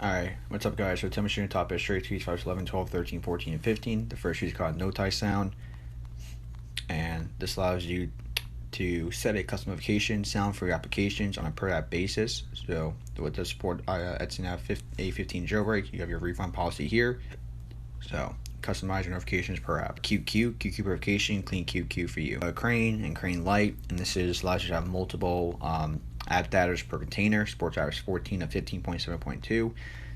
Alright, what's up guys? So tell me your top is straight tweets 5, 11, 12, 13, 14, and 15. The first tweet is called No Tie Sound, and this allows you to set a custom notification sound for your applications on a per app basis. So with the support XinaA15 jailbreak, you have your refund policy here. So customize your notifications per app. QQ verification, clean QQ for you. Checkra1n and Checkra1n Lite, and this allows you to have multiple app data per container. Supports iOS 14 of 15.7.2.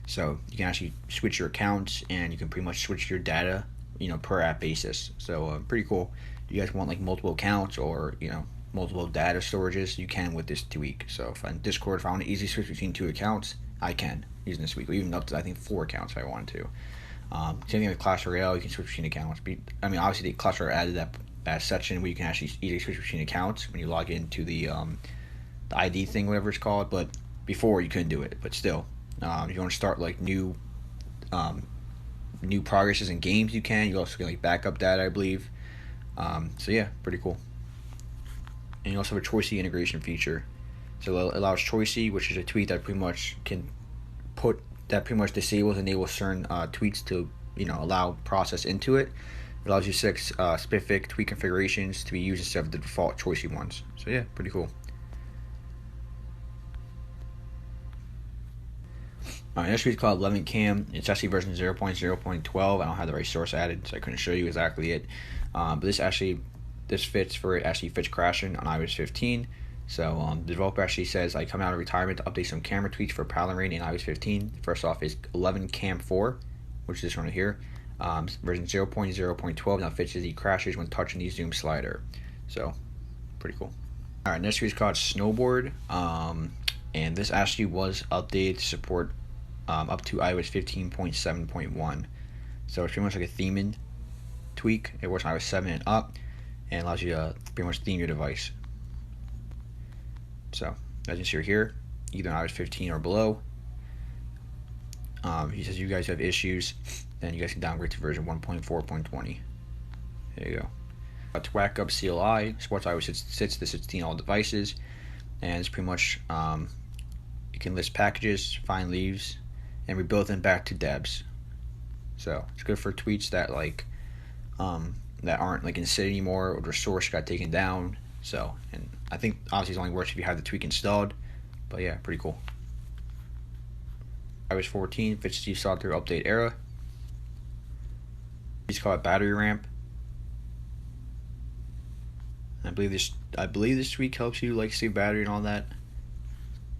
So you can actually switch your accounts, and you can pretty much switch your data, per app basis. So pretty cool. You guys want like multiple accounts or multiple data storages, you can with this tweak. So if I'm Discord, if I want to easily switch between 2 accounts, I can using this tweak, or even up to I think 4 accounts if I wanted to. Same thing with Clash Royale, you can switch between accounts. Obviously the Clash Royale added that section where you can actually easily switch between accounts when you log into the ID thing, whatever it's called. But before you couldn't do it. But still, if you want to start like new progresses in games, you can. You also get like backup data, I believe. So yeah, pretty cool. And you also have a Choicey integration feature. So it allows Choicey, which is a tweet that pretty much disables and enables certain tweets to allow process into it. It allows you 6 specific tweet configurations to be used instead of the default Choicey ones. So yeah, pretty cool. Alright, next tweet is called 11 Cam. It's actually version 0.0.12. I don't have the right source added, so I couldn't show you exactly it. But this fits Checkra1n on iOS 15. So the developer actually says, I come out of retirement to update some camera tweaks for Palera1n in iOS 15. First off is 11 Cam 4, which is this one right here. Version 0.0.12 now fixes the crashes when touching the zoom slider. So pretty cool. Alright, next tweet is called Snowboard. And this actually was updated to support up to iOS 15.7.1. So it's pretty much like a theming tweak. It works on iOS 7 and up, and allows you to pretty much theme your device. So as you see here, either on iOS 15 or below. He says you guys have issues, then you guys can downgrade to version 1.4.20. There you go. To whack up CLI, supports iOS 6 to 16 all devices, and it's pretty much you can list packages, find leaves, and rebuild them back to debs. So it's good for tweets that that aren't like in cydia anymore, or their source got taken down. So, and I think obviously it only works if you have the tweak installed, but yeah, pretty cool. iOS 14 fits the software update era. It's called battery ramp. I believe this tweak helps you like save battery and all that.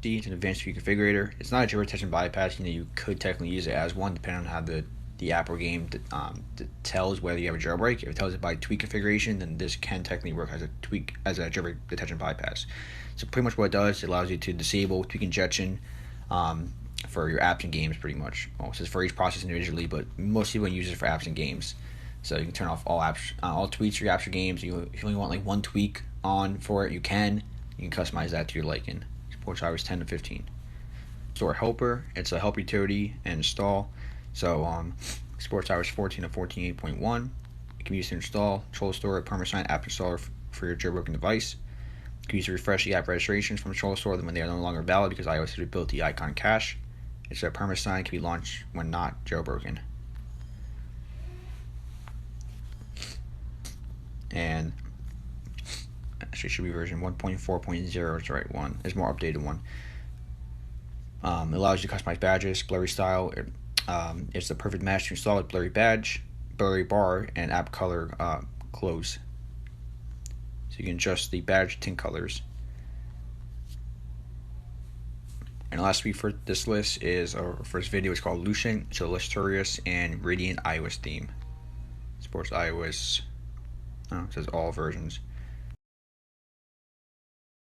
It's an advanced tweak configurator. It's not a jailbreak detection bypass. You could technically use it as one, depending on how the app or game tells whether you have a jailbreak. If it tells it by tweak configuration, then this can technically work as a jailbreak detection bypass. So pretty much what it does, it allows you to disable tweak injection for your apps and games, pretty much. Well, it says for each process individually, but most people use it for apps and games. So you can turn off all tweets for your apps or games. If you only want like one tweak on for it, you can customize that to your liking. Supports iOS 10 to 15. Store helper, it's a help utility and install. So supports iOS 14 to 14.8.1. It can be used to install, control store, perma-sign app installer for your jailbroken device. You can use to refresh the app registrations from the control store when they are no longer valid because iOS has rebuilt the icon cache. It's a perma-sign, can be launched when not jailbroken. And actually, it should be version 1.4.0 is the right one. It's a more updated one. It allows you to customize badges, blurry style. It's the perfect match to install with blurry badge, blurry bar, and app color close. So you can adjust the badge tint colors. And last week for this list is our first video. It's called Lucian. It's a lustrous and radiant iOS theme. Supports iOS. It says all versions.